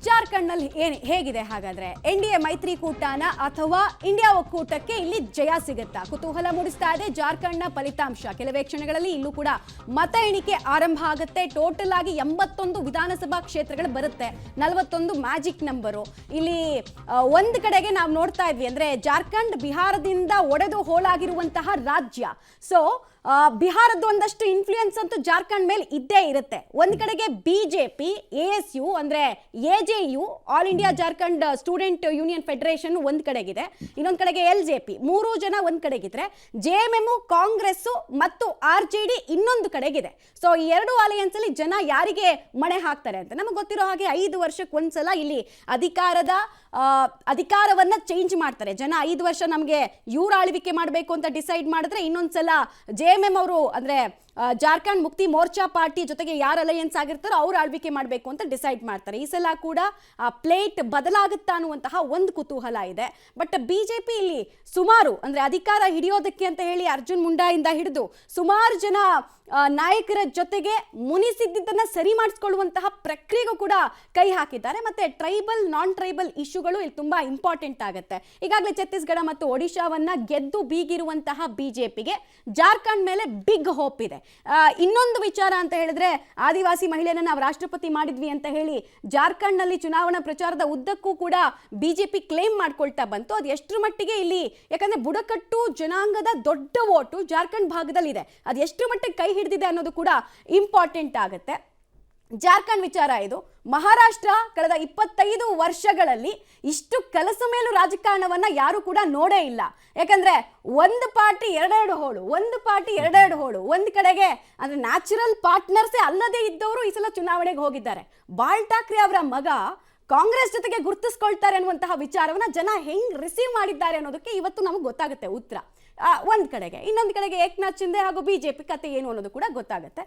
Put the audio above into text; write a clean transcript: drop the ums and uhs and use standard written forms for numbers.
ಜಾರ್ಖಂಡ್ನಲ್ಲಿ ಹೇಗಿದೆ ಹಾಗಾದ್ರೆ ಎನ್ಡಿಎ ಮೈತ್ರಿಕೂಟನ ಅಥವಾ ಇಂಡಿಯಾ ಒಕ್ಕೂಟಕ್ಕೆ ಇಲ್ಲಿ ಜಯ ಸಿಗುತ್ತಾ? ಕುತೂಹಲ ಮೂಡಿಸ್ತಾ ಇದೆ ಜಾರ್ಖಂಡ್ನ ಫಲಿತಾಂಶ. ಕೆಲವೇ ಕ್ಷಣಗಳಲ್ಲಿ ಇಲ್ಲೂ ಕೂಡ ಮತ ಎಣಿಕೆ ಆರಂಭ ಆಗುತ್ತೆ. ಟೋಟಲ್ ಆಗಿ 81 ವಿಧಾನಸಭಾ ಕ್ಷೇತ್ರಗಳು ಬರುತ್ತೆ, 41 ಮ್ಯಾಜಿಕ್ ನಂಬರು. ಇಲ್ಲಿ ಒಂದು ಕಡೆಗೆ ನಾವು ನೋಡ್ತಾ ಇದ್ವಿ ಅಂದ್ರೆ ಜಾರ್ಖಂಡ್ ಬಿಹಾರದಿಂದ ಒಡೆದು ಹೋಳಾಗಿರುವಂತಹ ರಾಜ್ಯ. ಸೊ ಬಿಹಾರದ ಒಂದಷ್ಟು ಇನ್ಫ್ಲೂಯೆನ್ಸ್ ಅಂತೂ ಜಾರ್ಖಂಡ್ ಮೇಲೆ ಇದ್ದೇ ಇರುತ್ತೆ. ಒಂದ್ ಕಡೆಗೆ ಬಿಜೆಪಿ, ASU ಅಂದ್ರೆ AJU, all India Jharkhand student union federation ಒಂದ್ ಕಡೆಗಿದೆ, ಇನ್ನೊಂದ್ ಕಡೆಗೆ LJP, ಮೂರು ಜನ ಒಂದ್ ಕಡೆಗಿದ್ರೆ JMM, ಕಾಂಗ್ರೆಸ್ ಮತ್ತು RJD ಇನ್ನೊಂದು ಕಡೆಗಿದೆ. ಸೊ ಈ ಎರಡು ಅಲಯನ್ಸ್ ಅಲ್ಲಿ ಜನ ಯಾರಿಗೆ ಮಣೆ ಹಾಕ್ತಾರೆ ಅಂತ ನಮಗೆ ಗೊತ್ತಿರೋ ಹಾಗೆ 5 ವರ್ಷಕ್ಕೆ ಒಂದ್ಸಲ ಇಲ್ಲಿ ಅಧಿಕಾರವನ್ನ ಚೇಂಜ್ ಮಾಡ್ತಾರೆ ಜನ. 5 ವರ್ಷ ನಮಗೆ ಇವ್ರ ಆಳ್ವಿಕೆ ಮಾಡಬೇಕು ಅಂತ ಡಿಸೈಡ್ ಮಾಡಿದ್ರೆ ಇನ್ನೊಂದ್ಸಲ JMM ಅವರು ಅಂದ್ರೆ ಜಾರ್ಖಂಡ್ ಮುಕ್ತಿ ಮೋರ್ಚಾ ಪಾರ್ಟಿ ಜೊತೆಗೆ ಯಾರು ಅಲಯನ್ಸ್ ಆಗಿರ್ತಾರೋ ಅವ್ರು ಆಳ್ವಿಕೆ ಮಾಡಬೇಕು ಅಂತ ಡಿಸೈಡ್ ಮಾಡ್ತಾರೆ. ಈ ಸಲ ಕೂಡ ಪ್ಲೇಟ್ ಬದಲಾಗುತ್ತಾ ಅನ್ನುವಂತಹ ಒಂದು ಕುತೂಹಲ ಇದೆ. ಬಟ್ ಬಿಜೆಪಿ ಇಲ್ಲಿ ಸುಮಾರು ಅಂದ್ರೆ ಅಧಿಕಾರ ಹಿಡಿಯೋದಕ್ಕೆ ಅಂತ ಹೇಳಿ ಅರ್ಜುನ್ ಮುಂಡಾ ಇಂದ ಹಿಡಿದು ಸುಮಾರು ಜನ ನಾಯಕರ ಜೊತೆಗೆ ಮುನಿಸಿದ್ದನ್ನ ಸರಿ ಮಾಡಿಸ್ಕೊಳ್ಳುವಂತಹ ಪ್ರಕ್ರಿಯೆಗೂ ಕೂಡ ಕೈ ಹಾಕಿದ್ದಾರೆ. ಮತ್ತೆ ಟ್ರೈಬಲ್ ನಾನ್ ಟ್ರೈಬಲ್ ಇಶ್ಯೂಗಳು ಇಲ್ಲಿ ತುಂಬಾ ಇಂಪಾರ್ಟೆಂಟ್ ಆಗುತ್ತೆ. ಈಗಾಗಲೇ ಛತ್ತೀಸ್ಗಢ ಮತ್ತು ಒಡಿಶಾವನ್ನ ಗೆದ್ದು ಬೀಗಿರುವಂತಹ ಬಿಜೆಪಿಗೆ ಜಾರ್ಖಂಡ್ ಮೇಲೆ ಬಿಗ್ ಹೋಪ್ ಇದೆ. ಇನ್ನೊಂದು ವಿಚಾರ ಅಂತ ಹೇಳಿದ್ರೆ ಆದಿವಾಸಿ ಮಹಿಳೆಯನ್ನ ನಾವು ರಾಷ್ಟ್ರಪತಿ ಮಾಡಿದ್ವಿ ಅಂತ ಹೇಳಿ ಜಾರ್ಖಂಡ್ ನಲ್ಲಿ ಚುನಾವಣಾ ಪ್ರಚಾರದ ಉದ್ದಕ್ಕೂ ಕೂಡ ಬಿಜೆಪಿ ಕ್ಲೇಮ್ ಮಾಡ್ಕೊಳ್ತಾ ಬಂತು. ಅದು ಎಷ್ಟರ ಮಟ್ಟಿಗೆ ಇಲ್ಲಿ, ಯಾಕಂದ್ರೆ ಬುಡಕಟ್ಟು ಜನಾಂಗದ ದೊಡ್ಡ ವೋಟು ಜಾರ್ಖಂಡ್ ಭಾಗದಲ್ಲಿ ಇದೆ, ಅದು ಎಷ್ಟರ ಮಟ್ಟಿಗೆ ಕೈ ಹಿಡಿದಿದೆ ಅನ್ನೋದು ಕೂಡ ಇಂಪಾರ್ಟೆಂಟ್ ಆಗುತ್ತೆ. ಜಾರ್ಖಂಡ್ ವಿಚಾರ ಇದು. ಮಹಾರಾಷ್ಟ್ರ ಕಳೆದ 25 ವರ್ಷಗಳಲ್ಲಿ ಇಷ್ಟು ಕೆಲಸ ಮೇಲೂ ರಾಜಕಾರಣವನ್ನ ಯಾರು ಕೂಡ ನೋಡೇ ಇಲ್ಲ. ಯಾಕಂದ್ರೆ ಒಂದು ಪಾರ್ಟಿ ಎರಡೆರಡು ಹೋಳು, ಒಂದು ಕಡೆಗೆ ಅಂದ್ರೆ ನ್ಯಾಚುರಲ್ ಪಾರ್ಟ್ನರ್ಸೇ ಅಲ್ಲದೆ ಇದ್ದವರು ಈ ಸಲ ಚುನಾವಣೆಗೆ ಹೋಗಿದ್ದಾರೆ. ಬಾಳ್ ಠಾಕ್ರೆ ಅವರ ಮಗ ಕಾಂಗ್ರೆಸ್ ಜೊತೆಗೆ ಗುರುತಿಸ್ಕೊಳ್ತಾರೆ ಅನ್ನುವಂತಹ ವಿಚಾರವನ್ನ ಜನ ಹೆಂಗ್ ರಿಸೀವ್ ಮಾಡಿದ್ದಾರೆ ಅನ್ನೋದಕ್ಕೆ ಇವತ್ತು ನಮಗೆ ಗೊತ್ತಾಗುತ್ತೆ ಉತ್ತರ. ಒಂದ್ ಕಡೆಗೆ, ಇನ್ನೊಂದು ಕಡೆಗೆ ಏಕನಾಥ್ ಶಿಂದೆ ಹಾಗೂ ಬಿಜೆಪಿ ಕತೆ ಏನು ಅನ್ನೋದು ಕೂಡ ಗೊತ್ತಾಗುತ್ತೆ.